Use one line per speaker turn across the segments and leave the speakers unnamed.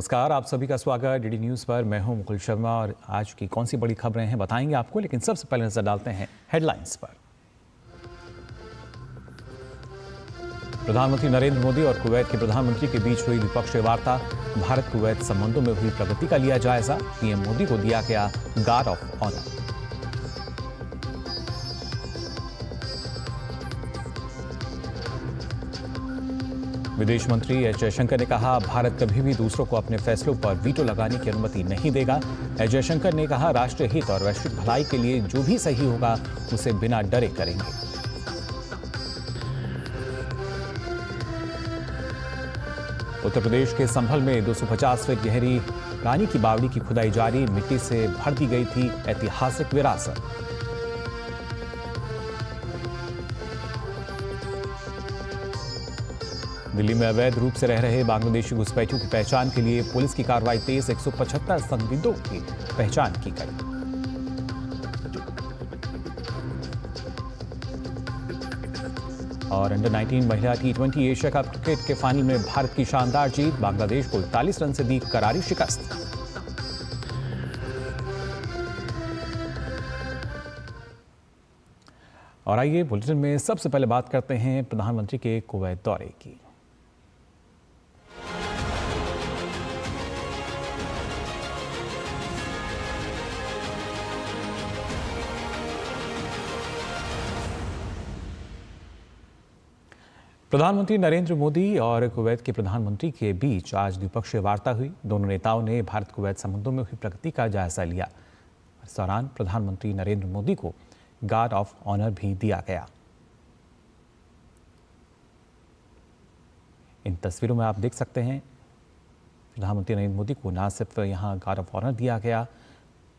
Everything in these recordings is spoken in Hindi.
नमस्कार, आप सभी का स्वागत डीडी न्यूज़ पर। मैं हूं मुकुल शर्मा और आज की कौन सी बड़ी खबरें हैं बताएंगे आपको, लेकिन सबसे पहले नजर डालते हैं हेडलाइंस पर। प्रधानमंत्री नरेंद्र मोदी और कुवैत के प्रधानमंत्री के बीच हुई द्विपक्षीय वार्ता। भारत कुवैत संबंधों में हुई प्रगति का लिया जायजा। पीएम मोदी को दिया गया गार्ड ऑफ ऑनर। विदेश मंत्री एस जयशंकर ने कहा, भारत कभी भी दूसरों को अपने फैसलों पर वीटो लगाने की अनुमति नहीं देगा। एस जयशंकर ने कहा, राष्ट्रीय हित और वैश्विक भलाई के लिए जो भी सही होगा उसे बिना डरे करेंगे। उत्तर प्रदेश के संभल में 250 फीट गहरी रानी की बावड़ी की खुदाई जारी। मिट्टी से भर दी गई थी ऐतिहासिक विरासत। दिल्ली में अवैध रूप से रह रहे बांग्लादेशी घुसपैठियों की पहचान के लिए पुलिस की कार्रवाई तेज। 175 संदिग्धों की पहचान की गई। और अंडर 19 महिला T20 एशिया कप क्रिकेट के फाइनल में भारत की शानदार जीत। बांग्लादेश को 41 रन से दी करारी शिकस्त। और आइए बुलेटिन में सबसे पहले बात करते हैं प्रधानमंत्री के कुवैत दौरे की। प्रधानमंत्री नरेंद्र मोदी और कुवैत के प्रधानमंत्री के बीच आज द्विपक्षीय वार्ता हुई। दोनों नेताओं ने भारत कुवैत संबंधों में हुई प्रगति का जायजा लिया। इस दौरान प्रधानमंत्री नरेंद्र मोदी को गार्ड ऑफ ऑनर भी दिया गया। इन तस्वीरों में आप देख सकते हैं, प्रधानमंत्री नरेंद्र मोदी को न सिर्फ यहां गार्ड ऑफ ऑनर दिया गया,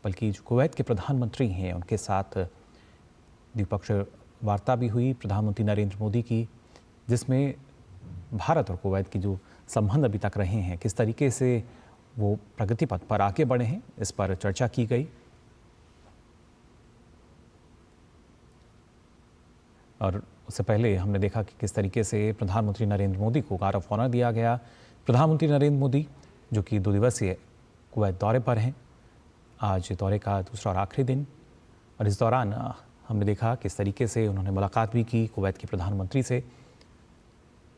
बल्कि जो कुवैत के प्रधानमंत्री हैं उनके साथ द्विपक्षीय वार्ता भी हुई प्रधानमंत्री नरेंद्र मोदी की, जिसमें भारत और कुवैत की जो संबंध अभी तक रहे हैं, किस तरीके से वो प्रगति पथ पर आगे बढ़े हैं, इस पर चर्चा की गई। और उससे पहले हमने देखा कि किस तरीके से प्रधानमंत्री नरेंद्र मोदी को गार्ड ऑफ ऑनर दिया गया। प्रधानमंत्री नरेंद्र मोदी जो कि 2 दिवसीय कुवैत दौरे पर हैं, आज दौरे का दूसरा और आखिरी दिन, और इस दौरान हमने देखा किस तरीके से उन्होंने मुलाकात भी की कुवैत के प्रधानमंत्री से।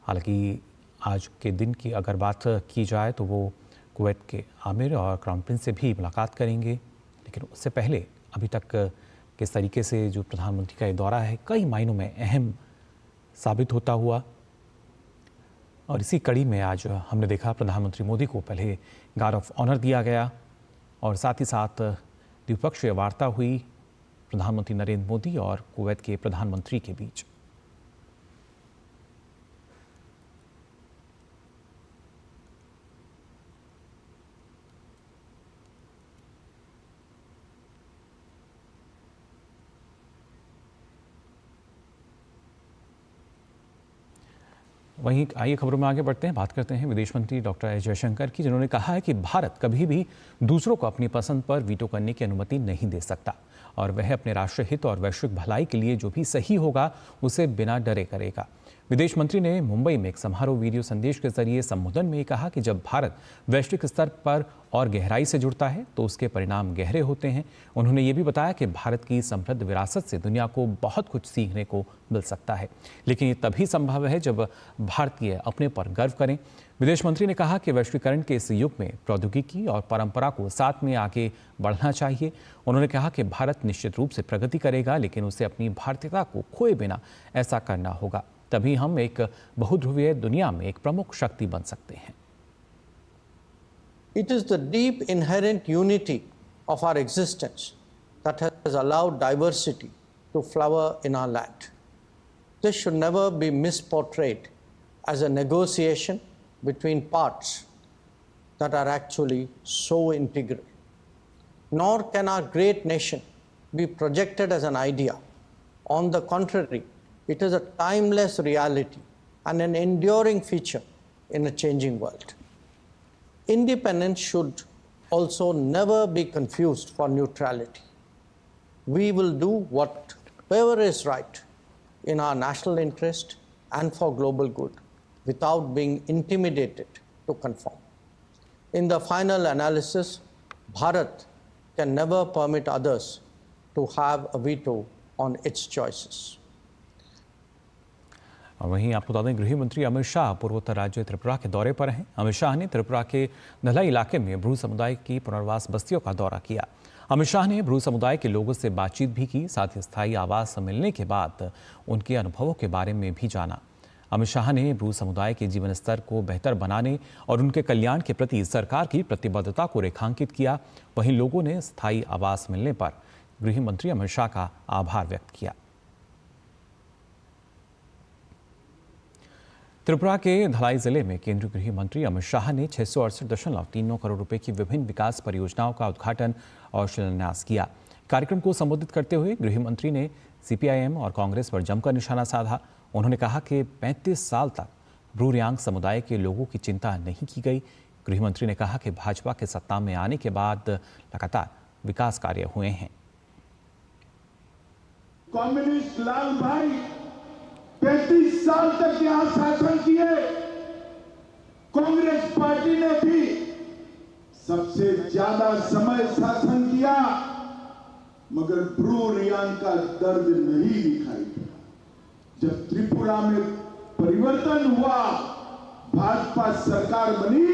हालांकि आज के दिन की अगर बात की जाए तो वो कुवैत के आमिर और क्राउन प्रिंस से भी मुलाकात करेंगे, लेकिन उससे पहले अभी तक किस तरीके से जो प्रधानमंत्री का ये दौरा है कई मायनों में अहम साबित होता हुआ। और इसी कड़ी में आज हमने देखा प्रधानमंत्री मोदी को पहले गार्ड ऑफ ऑनर दिया गया और साथ ही साथ द्विपक्षीय वार्ता हुई प्रधानमंत्री नरेंद्र मोदी और कुवैत के प्रधानमंत्री के बीच। वहीं आइए खबरों में आगे बढ़ते हैं, बात करते हैं विदेश मंत्री डॉक्टर एस जयशंकर की, जिन्होंने कहा है कि भारत कभी भी दूसरों को अपनी पसंद पर वीटो करने की अनुमति नहीं दे सकता और वह अपने राष्ट्रीय हित और वैश्विक भलाई के लिए जो भी सही होगा उसे बिना डरे करेगा। विदेश मंत्री ने मुंबई में एक समारोह वीडियो संदेश के जरिए संबोधन में कहा कि जब भारत वैश्विक स्तर पर और गहराई से जुड़ता है तो उसके परिणाम गहरे होते हैं। उन्होंने ये भी बताया कि भारत की समृद्ध विरासत से दुनिया को बहुत कुछ सीखने को मिल सकता है, लेकिन ये तभी संभव है जब भारतीय अपने पर गर्व करें। विदेश मंत्री ने कहा कि वैश्वीकरण के इस युग में प्रौद्योगिकी और परंपरा को साथ में आगे बढ़ना चाहिए। उन्होंने कहा कि भारत निश्चित रूप से प्रगति करेगा, लेकिन उसे अपनी भारतीयता को खोए बिना ऐसा करना होगा, तभी हम एक बहुध्रुवीय दुनिया में एक प्रमुख शक्ति बन सकते हैं।
It is the deep inherent unity of our existence that has allowed diversity to flower in our land. This should never be misportrayed as a negotiation between parts that are actually so integral. Nor can our great nation be projected as an idea. On the contrary, it is a timeless reality and an enduring feature in a changing world. Independence should also never be confused for neutrality. We will do whatever is right in our national interest and for global good without being intimidated to conform. In the final analysis, Bharat can never permit others to have a veto on its choices.
और वहीं आपको बता दें, गृह मंत्री अमित शाह पूर्वोत्तर राज्य त्रिपुरा के दौरे पर हैं। अमित शाह ने त्रिपुरा के धलाई इलाके में ब्रू समुदाय की पुनर्वास बस्तियों का दौरा किया। अमित शाह ने ब्रू समुदाय के लोगों से बातचीत भी की, साथ ही स्थायी आवास मिलने के बाद उनके अनुभवों के बारे में भी जाना। अमित शाह ने ब्रू समुदाय के जीवन स्तर को बेहतर बनाने और उनके कल्याण के प्रति सरकार की प्रतिबद्धता को रेखांकित किया। वहीं लोगों ने स्थायी आवास मिलने पर गृह मंत्री अमित शाह का आभार व्यक्त किया। त्रिपुरा के धलाई जिले में केंद्रीय गृह मंत्री अमित शाह ने 668.39 करोड़ रुपए की विभिन्न विकास परियोजनाओं का उद्घाटन और शिलान्यास किया। कार्यक्रम को संबोधित करते हुए गृह मंत्री ने सीपीआईएम और कांग्रेस पर जमकर निशाना साधा। उन्होंने कहा कि 35 साल तक ब्रू रियांग समुदाय के लोगों की चिंता नहीं की गई। गृह मंत्री ने कहा कि भाजपा के सत्ता में आने के बाद लगातार विकास कार्य हुए हैं।
कम्युनिस्ट लाल भाई 35 साल तक यहां शासन किए। कांग्रेस पार्टी ने भी सबसे ज्यादा समय शासन किया, मगर ब्रू रियांग का दर्द नहीं दिखाई दिया। जब त्रिपुरा में परिवर्तन हुआ, भाजपा सरकार बनी,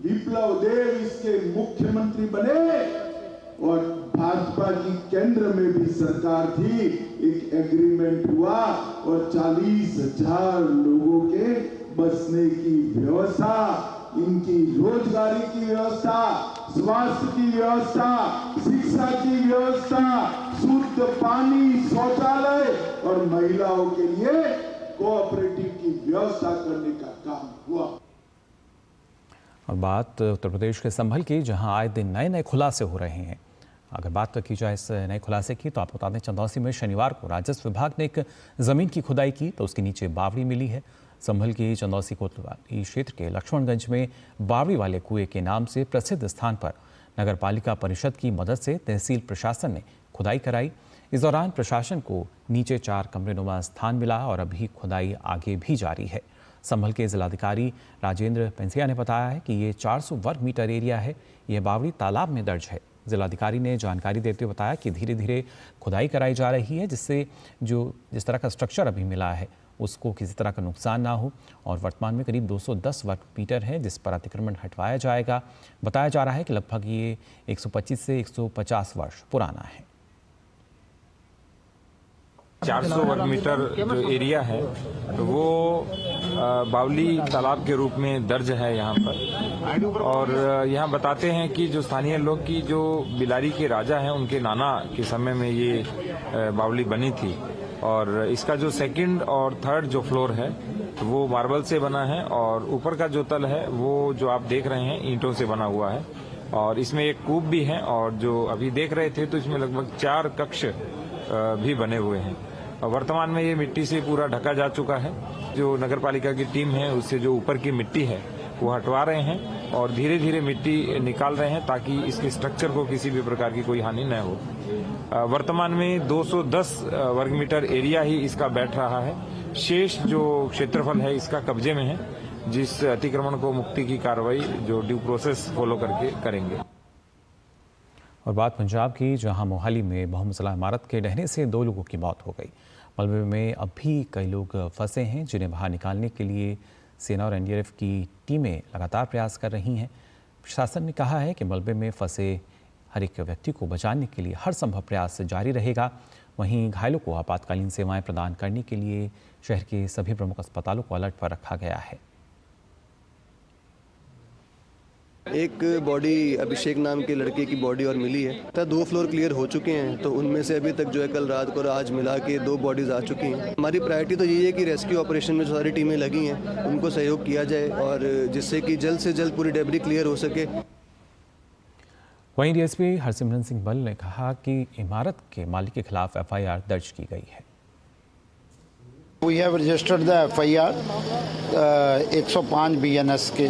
विप्लव देव इसके मुख्यमंत्री बने और भाजपा की केंद्र में भी सरकार थी, एक एग्रीमेंट हुआ और 40,000 लोगों के बसने की व्यवस्था, इनकी रोजगारी की व्यवस्था, स्वास्थ्य की व्यवस्था, शिक्षा की व्यवस्था, शुद्ध पानी, शौचालय और महिलाओं के लिए कोऑपरेटिव की व्यवस्था करने का काम हुआ।
और बात उत्तर प्रदेश के संभल की, जहां आए दिन नए नए खुलासे हो रहे हैं। अगर बात की जाए इस नए खुलासे की, तो आपको बता दें, चंदौसी में शनिवार को राजस्व विभाग ने एक जमीन की खुदाई की तो उसके नीचे बावड़ी मिली है। संभल की चंदौसी कोतवाली क्षेत्र के लक्ष्मणगंज में बावड़ी वाले कुएं के नाम से प्रसिद्ध स्थान पर नगर पालिका परिषद की मदद से तहसील प्रशासन ने खुदाई कराई। इस दौरान प्रशासन को नीचे 4 कमरेनुमा स्थान मिला और अभी खुदाई आगे भी जारी है। संभल के जिलाधिकारी राजेंद्र पेंसिया ने बताया है कि ये 400 वर्ग मीटर एरिया है। यह बावड़ी तालाब में दर्ज है। जिलाधिकारी ने जानकारी देते हुए बताया कि धीरे धीरे खुदाई कराई जा रही है, जिससे जिस तरह का स्ट्रक्चर अभी मिला है उसको किसी तरह का नुकसान ना हो। और वर्तमान में करीब 210 वर्ग मीटर है जिस पर अतिक्रमण हटवाया जाएगा। बताया जा रहा है कि लगभग ये 125 से 150 वर्ष पुराना है।
400 वर्ग मीटर जो एरिया है वो बावली तालाब के रूप में दर्ज है यहाँ पर। और यहाँ बताते हैं कि जो स्थानीय लोग की जो बिलारी के राजा हैं उनके नाना के समय में ये बावली बनी थी। और इसका जो सेकंड और थर्ड जो फ्लोर है वो मार्बल से बना है और ऊपर का जो तल है वो जो आप देख रहे हैं ईंटों से बना हुआ है। और इसमें एक कूप भी है और जो अभी देख रहे थे तो इसमें लगभग 4 कक्ष भी बने हुए हैं। वर्तमान में ये मिट्टी से पूरा ढका जा चुका है। जो नगर पालिका की टीम है उससे जो ऊपर की मिट्टी है वो हटवा रहे हैं और धीरे धीरे मिट्टी निकाल रहे हैं ताकि इसके स्ट्रक्चर को किसी भी प्रकार की कोई हानि न हो। वर्तमान में 210 वर्ग मीटर एरिया ही इसका बैठ रहा है। शेष जो क्षेत्रफल है इसका कब्जे में है, जिस अतिक्रमण को मुक्ति की कार्रवाई जो ड्यू प्रोसेस फॉलो करके करेंगे।
और बात पंजाब की, जहां मोहाली में बहुमंजिला इमारत के ढहने से 2 लोगों की मौत हो गई। मलबे में अब भी कई लोग फंसे हैं जिन्हें बाहर निकालने के लिए सेना और एनडीआरएफ की टीमें लगातार प्रयास कर रही हैं। प्रशासन ने कहा है कि मलबे में फंसे हर एक व्यक्ति को बचाने के लिए हर संभव प्रयास जारी रहेगा। वहीं घायलों को आपातकालीन सेवाएं प्रदान करने के लिए शहर के सभी प्रमुख अस्पतालों को अलर्ट पर रखा गया है।
एक बॉडी अभिषेक नाम के लड़के की बॉडी और मिली है। 2 फ्लोर क्लियर हो चुके हैं, तो उनमें से अभी तक जो है कल रात को और आज मिला के 2 बॉडीज आ चुकी हैं। हमारी प्रायोरिटी तो यही है कि रेस्क्यू ऑपरेशन में जो सारी टीमें लगी हैं उनको सहयोग किया जाए और जिससे कि जल्द से जल्द पूरी डेब्री क्लियर हो सके।
वहीं डीएसपी हरसिमरन सिंह बल ने कहा कि इमारत के मालिक के खिलाफ एफआईआर दर्ज की गई है।
We have registered the FIR 105 BNS के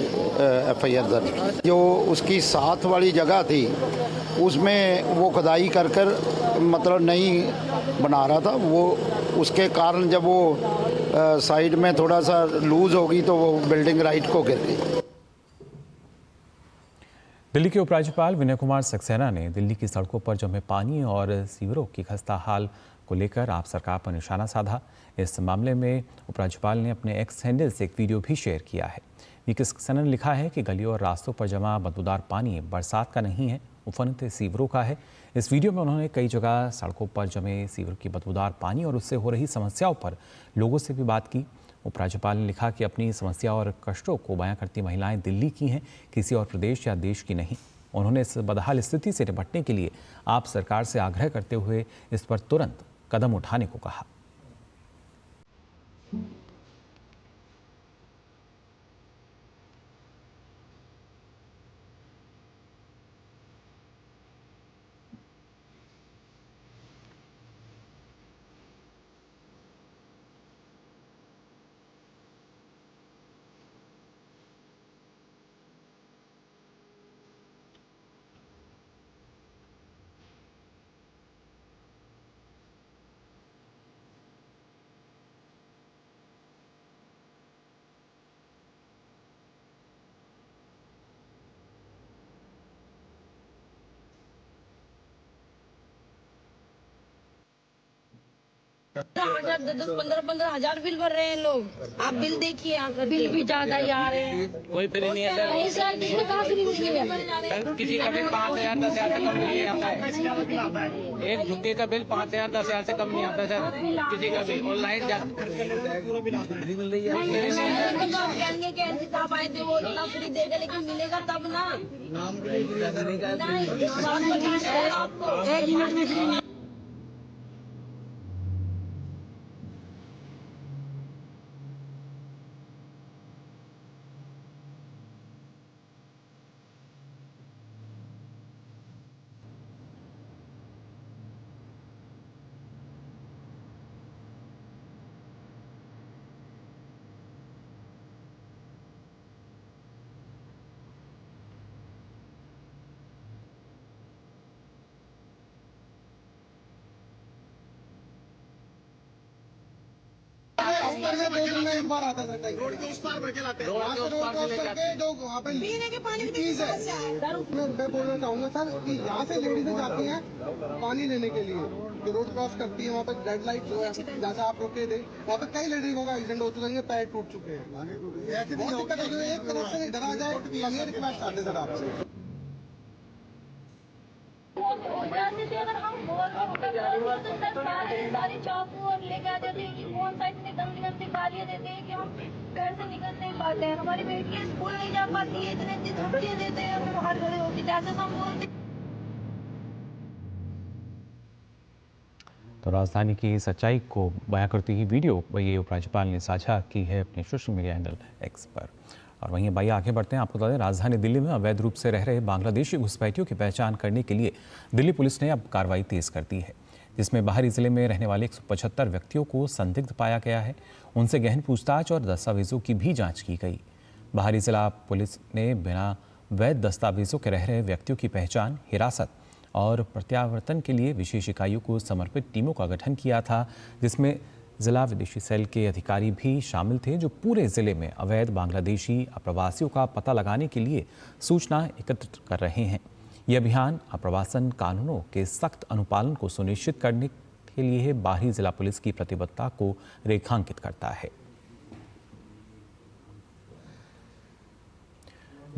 FIR दर्ज। जो उसकी साथ वाली जगह थी उसमें वो खुदाई कर मतलब नहीं बना रहा था, वो उसके कारण जब वो साइड में थोड़ा सा लूज होगी तो वो बिल्डिंग राइट को गिर गई।
दिल्ली के उपराज्यपाल विनय कुमार सक्सेना ने दिल्ली की सड़कों पर जमे पानी और सीवरों की खस्ता हाल को लेकर आप सरकार पर निशाना साधा। इस मामले में उपराज्यपाल ने अपने एक्स हैंडल से एक वीडियो भी शेयर किया है। वीके सक्सेना ने लिखा है कि गलियों और रास्तों पर जमा बदबूदार पानी बरसात का नहीं है, उफनते सीवरों का है। इस वीडियो में उन्होंने कई जगह सड़कों पर जमे सीवर की बदबूदार पानी और उससे हो रही समस्याओं पर लोगों से भी बात की। उपराज्यपाल ने लिखा कि अपनी समस्या और कष्टों को बयां करती महिलाएं दिल्ली की हैं, किसी और प्रदेश या देश की नहीं। उन्होंने इस बदहाल स्थिति से निपटने के लिए आप सरकार से आग्रह करते हुए इस पर तुरंत कदम उठाने को कहा।
हजार 10-15 बिल भर रहे हैं लोग। आप बिल देखिए, यहाँ का बिल भी ज्यादा ही आ रहे हैं। कोई बिल नहीं आता है सर, कहाँ से बिल
किसी का बिल 5,000 10,000 से कम नहीं आता है। एक झुग्गी का बिल 5,000 10,000 से कम नहीं आता सर, किसी का भी। और लाइट
कहेंगे कि किताब आए थे वो इतना फ्री देगा, लेकिन मिलेगा तब ना। एक मिनट में
एक बार आता था रोड के उस पार भर के लाते हैं, जो वहाँ पे पीने के पानी की समस्या है। मैं बोलना चाहूँगा सर कि यहाँ से लेडीजें जाती हैं पानी लेने के लिए, जो रोड क्रॉस करती है वहाँ पे रेड लाइट जो है जैसा आप रोके थे, वहाँ पे कई लेडीजों का एक्सीडेंट हो चुके हैं, पैर टूट चुके हैं। बहुत दिक्कत है, एक तरफ से इधर आ जाए, ये रिक्वेस्ट आते सर आपसे।
अगर हम बोल सारी चाकू और लेके आ जाते हैं कि फोन साइड से गंदी गालियाँ देते हैं कि हम घर से निकल नहीं पाते हैं, हमारी बेटियाँ स्कूल नहीं जा पाती है, इतने धमकियाँ देते हैं, हमें बाहर खड़े होती जैसे हम बोलते।
तो राजधानी की सच्चाई को बयां करती हुई वीडियो ये उपराज्यपाल ने साझा की है अपने सोशल मीडिया हैंडल एक्स पर। और वहीं भाई आगे बढ़ते हैं। आपको बता दें, राजधानी दिल्ली में अवैध रूप से रह रहे बांग्लादेशी घुसपैठियों की पहचान करने के लिए दिल्ली पुलिस ने अब कार्रवाई तेज कर दी है, जिसमें बाहरी जिले में रहने वाले 175 व्यक्तियों को संदिग्ध पाया गया है। उनसे गहन पूछताछ और दस्तावेजों की भी जांच की गई। बाहरी जिला पुलिस ने बिना वैध दस्तावेजों के रह रहे व्यक्तियों की पहचान, हिरासत और प्रत्यावर्तन के लिए विशेष इकाइयों को समर्पित टीमों का गठन किया था, जिसमें जिला विदेशी सेल के अधिकारी भी शामिल थे, जो पूरे जिले में अवैध बांग्लादेशी अप्रवासियों का पता लगाने के लिए सूचना एकत्र कर रहे हैं। यह अभियान आप्रवासन कानूनों के सख्त अनुपालन को सुनिश्चित करने के लिए बाहरी जिला पुलिस की प्रतिबद्धता को रेखांकित करता है।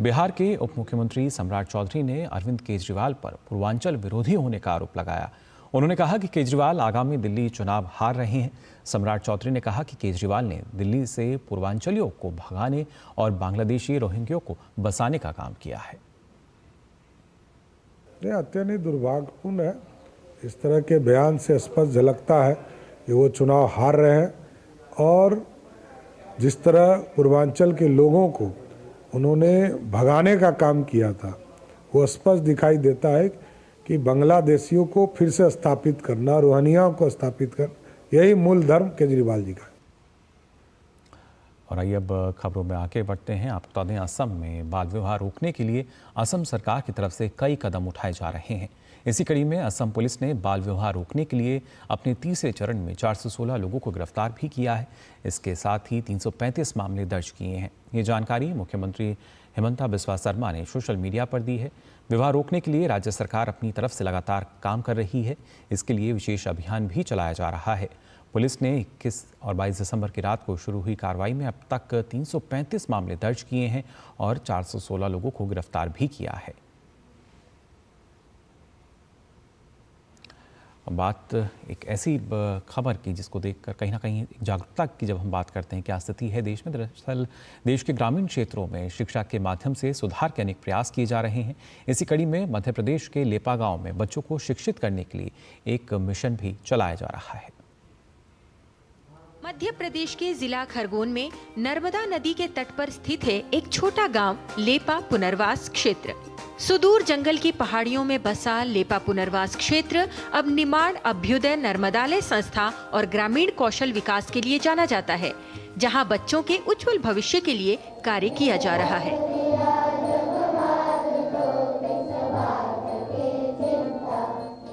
बिहार के उप मुख्यमंत्री सम्राट चौधरी ने अरविंद केजरीवाल पर पूर्वांचल विरोधी होने का आरोप लगाया। उन्होंने कहा कि केजरीवाल आगामी दिल्ली चुनाव हार रहे हैं। सम्राट चौधरी ने कहा कि केजरीवाल ने दिल्ली से पूर्वांचलियों को भगाने और बांग्लादेशी रोहिंग्यों को बसाने का काम किया है।
अत्यंत दुर्भाग्यपूर्ण है। इस तरह के बयान से स्पष्ट झलकता है कि वो चुनाव हार रहे हैं, और जिस तरह पूर्वांचल के लोगों को उन्होंने भगाने का काम किया था, वो स्पष्ट दिखाई देता है कि बांग्लादेशियों को फिर से स्थापित करना, रोहिंग्याओं को स्थापित करना, यही मूल धर्म केजरीवाल जी का है।
और आइए अब खबरों में आगे बढ़ते हैं। आपको बता दें, असम में बाल विवाह रोकने के लिए असम सरकार की तरफ से कई कदम उठाए जा रहे हैं। इसी कड़ी में असम पुलिस ने बाल विवाह रोकने के लिए अपने तीसरे चरण में 416 लोगों को गिरफ्तार भी किया है। इसके साथ ही 335 मामले दर्ज किए हैं। ये जानकारी मुख्यमंत्री हिमंता बिस्वा शर्मा ने सोशल मीडिया पर दी है। विवाह रोकने के लिए राज्य सरकार अपनी तरफ से लगातार काम कर रही है। इसके लिए विशेष अभियान भी चलाया जा रहा है। पुलिस ने 21 और 22 दिसंबर की रात को शुरू हुई कार्रवाई में अब तक 335 मामले दर्ज किए हैं और 416 लोगों को गिरफ्तार भी किया है। बात एक ऐसी खबर की जिसको देखकर कहीं ना कहीं जागरूकता की जब हम बात करते हैं क्या स्थिति है देश में, दरअसल देश के ग्रामीण क्षेत्रों में शिक्षा के माध्यम से सुधार के अनेक प्रयास किए जा रहे हैं। इसी कड़ी में मध्य प्रदेश के लेपा गांव में बच्चों को शिक्षित करने के लिए एक मिशन भी चलाया जा रहा है।
मध्य प्रदेश के जिला खरगोन में नर्मदा नदी के तट पर स्थित है एक छोटा गांव लेपा पुनर्वास क्षेत्र। सुदूर जंगल की पहाड़ियों में बसा लेपा पुनर्वास क्षेत्र अब निमाड़ अभ्युदय नर्मदालय संस्था और ग्रामीण कौशल विकास के लिए जाना जाता है, जहां बच्चों के उज्जवल भविष्य के लिए कार्य किया जा रहा है।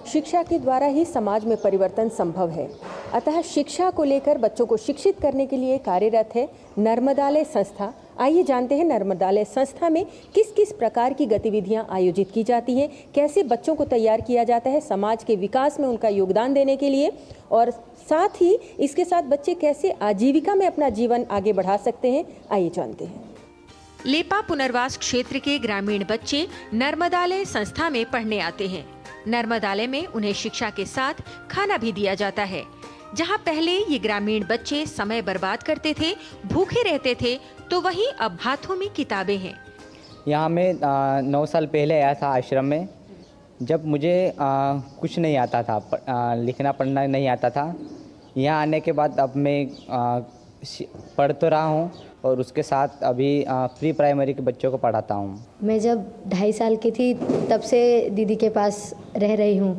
शिक्षा के द्वारा ही समाज में परिवर्तन संभव है, अतः शिक्षा को लेकर बच्चों को शिक्षित करने के लिए कार्यरत है नर्मदालय संस्था। आइए जानते हैं नर्मदालय संस्था में किस किस प्रकार की गतिविधियां आयोजित की जाती हैं, कैसे बच्चों को तैयार किया जाता है समाज के विकास में उनका योगदान देने के लिए, और साथ ही इसके साथ बच्चे कैसे आजीविका में अपना जीवन आगे बढ़ा सकते हैं। आइए जानते हैं।
लेपा पुनर्वास क्षेत्र के ग्रामीण बच्चे नर्मदालय संस्था में पढ़ने आते हैं। नर्मदालय में उन्हें शिक्षा के साथ खाना भी दिया जाता है। जहां पहले ये ग्रामीण बच्चे समय बर्बाद करते थे, भूखे रहते थे, तो वहीं अब हाथों में किताबें हैं।
यहाँ मैं 9 साल पहले आया था आश्रम में, जब मुझे कुछ नहीं आता था, लिखना पढ़ना नहीं आता था। यहाँ आने के बाद अब मैं पढ़ तो रहा हूँ और उसके साथ अभी प्री प्राइमरी के बच्चों को पढ़ाता हूँ।
मैं जब 2.5 साल की थी तब से दीदी के पास रह रही हूँ।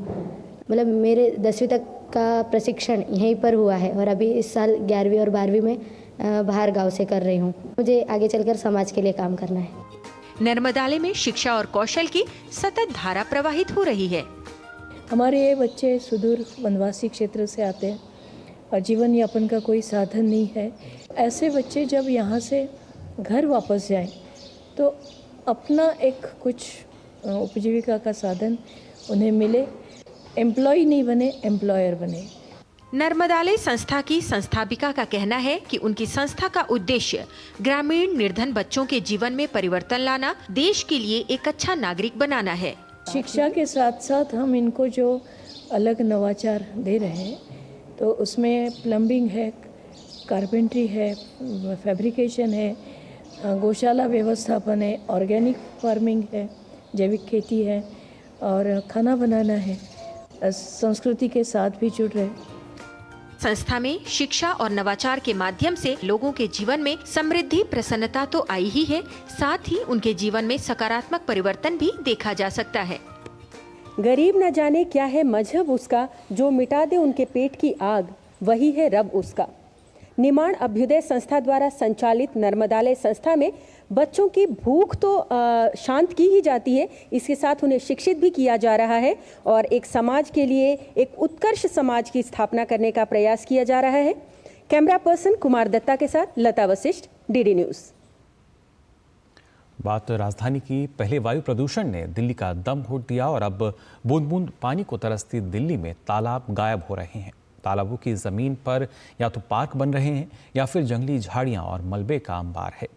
मतलब मेरे 10वीं तक का प्रशिक्षण यहीं पर हुआ है और अभी इस साल 11वीं और 12वीं में बाहर गांव से कर रही हूँ। मुझे आगे चलकर समाज के लिए काम करना है।
नर्मदालय में शिक्षा और कौशल की सतत धारा प्रवाहित हो रही है।
हमारे ये बच्चे सुदूर वनवासी क्षेत्र से आते हैं और जीवन यापन का कोई साधन नहीं है। ऐसे बच्चे जब यहाँ से घर वापस जाएं तो अपना एक कुछ उपजीविका का साधन उन्हें मिले, एम्प्लॉय नहीं बने, एम्प्लॉयर बने।
नर्मदालय संस्था की संस्थापिका का कहना है कि उनकी संस्था का उद्देश्य ग्रामीण निर्धन बच्चों के जीवन में परिवर्तन लाना, देश के लिए एक अच्छा नागरिक बनाना है।
शिक्षा के साथ साथ हम इनको जो अलग नवाचार दे रहे हैं तो उसमें प्लम्बिंग है, कारपेंट्री है, फैब्रिकेशन है, गौशाला व्यवस्थापन है, ऑर्गेनिक फार्मिंग है, जैविक खेती है और खाना बनाना है। संस्कृति के साथ भी जुड़ रहे।
संस्था में शिक्षा और नवाचार के माध्यम से लोगों के जीवन में समृद्धि, प्रसन्नता तो आई ही है, साथ ही उनके जीवन में सकारात्मक परिवर्तन भी देखा जा सकता है।
गरीब न जाने क्या है मजहब उसका, जो मिटा दे उनके पेट की आग, वही है रब उसका। निमाड़ अभ्युदय संस्था द्वारा संचालित नर्मदालय संस्था में बच्चों की भूख तो शांत की ही जाती है, इसके साथ उन्हें शिक्षित भी किया जा रहा है और एक समाज के लिए एक उत्कर्ष समाज की स्थापना करने का प्रयास किया जा रहा है। कैमरा पर्सन कुमार दत्ता के साथ लता वशिष्ठ, डीडी न्यूज़।
बात राजधानी की। पहले वायु प्रदूषण ने दिल्ली का दम घोट दिया और अब बूंद बूंद पानी को तरसती दिल्ली में तालाब गायब हो रहे हैं। तालाबों की जमीन पर या तो पार्क बन रहे हैं या फिर जंगली झाड़ियां और मलबे का अंबार है।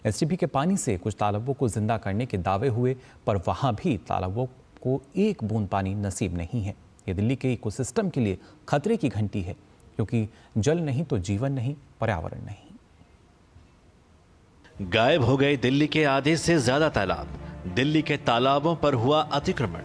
एसटीपी के पानी से कुछ तालाबों को जिंदा करने के दावे हुए, पर वहां भी तालाबों को एक बूंद पानी नसीब नहीं है। ये दिल्ली के इकोसिस्टम के लिए खतरे की घंटी है, क्योंकि जल नहीं तो जीवन नहीं, पर्यावरण नहीं।
गायब हो गए दिल्ली के आधे से ज्यादा तालाब। दिल्ली के तालाबों पर हुआ अतिक्रमण।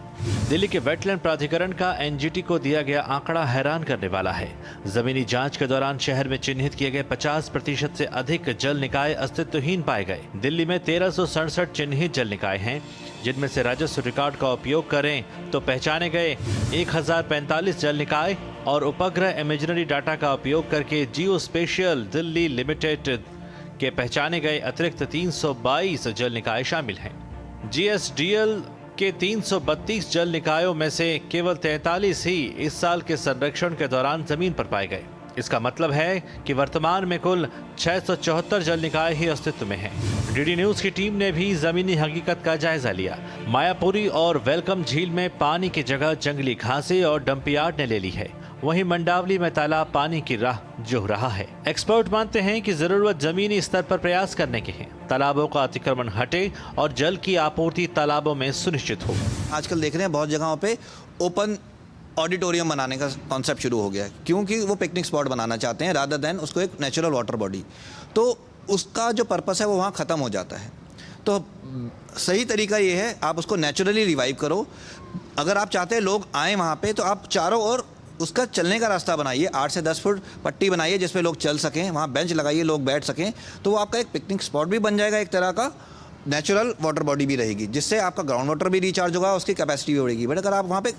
दिल्ली के वेटलैंड प्राधिकरण का एनजीटी को दिया गया आंकड़ा हैरान करने वाला है। जमीनी जांच के दौरान शहर में चिन्हित किए गए 50% से अधिक जल निकाय अस्तित्वहीन पाए गए। दिल्ली में 1367 चिन्हित जल निकाय हैं, जिनमें से राजस्व रिकॉर्ड का उपयोग करें तो पहचाने गए 1045 जल निकाय और उपग्रह इमेजनरी डाटा का उपयोग करके जियो स्पेशियल दिल्ली लिमिटेड के पहचाने गए अतिरिक्त 322 जल निकाय शामिल हैं। जीएसडीएल के 332 जल निकायों में से केवल 43 ही इस साल के सर्वेक्षण के दौरान जमीन पर पाए गए। इसका मतलब है कि वर्तमान में कुल 674 जल निकाय ही अस्तित्व में हैं। डीडी न्यूज की टीम ने भी जमीनी हकीकत का जायजा लिया। मायापुरी और वेलकम झील में पानी की जगह जंगली घासें और डंपयार्ड ने ले ली है। वहीं मंडावली में तालाब पानी की राह जोह रहा है। एक्सपर्ट मानते हैं कि जरूरत जमीनी स्तर पर प्रयास करने की है। तालाबों का अतिक्रमण हटे और जल की आपूर्ति तालाबों में सुनिश्चित हो।
आजकल देख रहे हैं बहुत जगहों पे ओपन ऑडिटोरियम बनाने का कॉन्सेप्ट शुरू हो गया है, क्योंकि वो पिकनिक स्पॉट बनाना चाहते हैं रादर देन उसको एक नेचुरल वाटर बॉडी। तो उसका जो पर्पस है वो वहाँ ख़त्म हो जाता है। तो सही तरीका ये है, आप उसको नेचुरली रिवाइव करो। अगर आप चाहते हैं लोग आएँ वहाँ पे, तो आप चारों ओर उसका चलने का रास्ता बनाइए। 8 से 10 फुट पट्टी बनाइए जिस पे लोग चल सकें, वहाँ बेंच लगाइए, लोग बैठ सकें। तो वो आपका एक पिकनिक स्पॉट भी बन जाएगा, एक तरह का नेचुरल वाटर बॉडी भी रहेगी, जिससे आपका ग्राउंड वाटर भी रिचार्ज होगा, उसकी कैपेसिटी भी बढ़ेगी। बट अगर आप वहाँ पे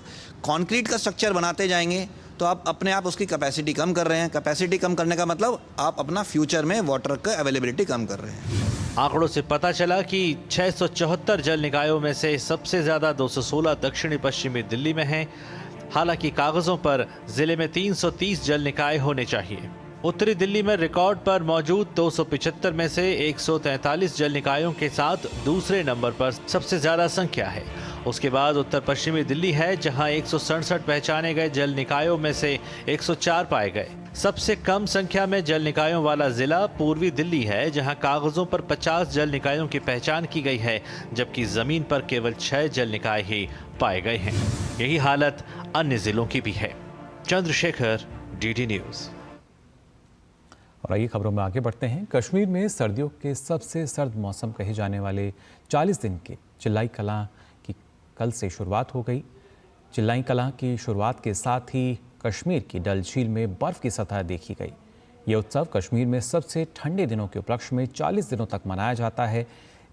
कंक्रीट का स्ट्रक्चर बनाते जाएंगे तो आप अपने आप उसकी कैपेसिटी कम कर रहे हैं। कैपेसिटी कम करने का मतलब आप अपना फ्यूचर में वाटर का अवेलेबिलिटी कम कर रहे हैं।
आंकड़ों से पता चला कि 674 जल निकायों में से सबसे ज्यादा 216 दक्षिणी पश्चिमी दिल्ली में हैं। हालांकि कागजों पर जिले में 330 जल निकाय होने चाहिए। उत्तरी दिल्ली में रिकॉर्ड पर मौजूद 275 में से 143 जल निकायों के साथ दूसरे नंबर पर सबसे ज्यादा संख्या है। उसके बाद उत्तर पश्चिमी दिल्ली है, जहां 167 पहचाने गए जल निकायों में से 104 पाए गए। सबसे कम संख्या में जल निकायों वाला जिला पूर्वी दिल्ली है, जहां कागजों पर 50 जल निकायों की पहचान की गई है, जबकि जमीन पर केवल 6 जल निकाय ही पाए गए हैं। यही हालत अन्य जिलों की भी है। Chandrashekhar, DD news.
और आइए खबरों में आगे बढ़ते हैं। कश्मीर में सर्दियों के सबसे सर्द मौसम कहे जाने वाले 40 दिन के चिल्लाई कलां की कल से शुरुआत हो गई। चिल्लाई कलां की शुरुआत के साथ ही कश्मीर की डल झील में बर्फ़ की सतह देखी गई। ये उत्सव कश्मीर में सबसे ठंडे दिनों के उपलक्ष्य में 40 दिनों तक मनाया जाता है।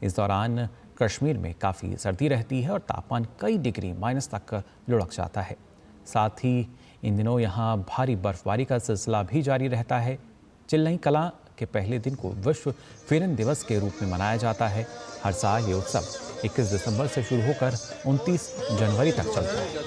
इस दौरान कश्मीर में काफ़ी सर्दी रहती है और तापमान कई डिग्री माइनस तक लुढ़क जाता है। साथ ही इन दिनों यहाँ भारी बर्फबारी का सिलसिला भी जारी रहता है। चिल्लाई कलां के पहले दिन को विश्व फेरन दिवस के रूप में मनाया जाता है। हर साल ये उत्सव 21 दिसंबर से शुरू होकर 29 जनवरी तक चलता है।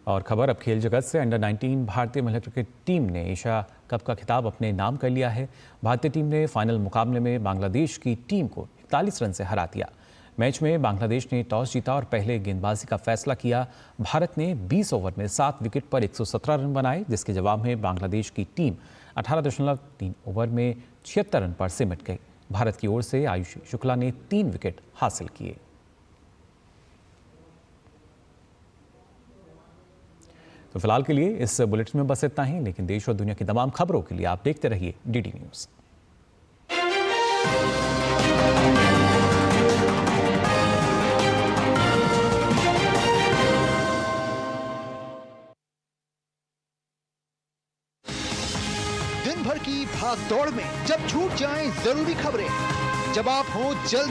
और खबर अब खेल जगत से। अंडर 19 भारतीय महिला क्रिकेट टीम ने एशिया कप का खिताब अपने नाम कर लिया है। भारतीय टीम ने फाइनल मुकाबले में बांग्लादेश की टीम को 41 रन से हरा दिया। मैच में बांग्लादेश ने टॉस जीता और पहले गेंदबाजी का फैसला किया। भारत ने 20 ओवर में 7 विकेट पर 117 रन बनाए, जिसके जवाब में बांग्लादेश की टीम 18.3 ओवर में 76 रन पर सिमट गई। भारत की ओर से आयुष शुक्ला ने 3 विकेट हासिल किए। तो फिलहाल के लिए इस बुलेटिन में बस इतना ही, लेकिन देश और दुनिया की तमाम खबरों के लिए आप देखते रहिए डीडी न्यूज।
दिन भर की भाग दौड़ में जब छूट जाएं जरूरी खबरें, जब आप हो जल्दी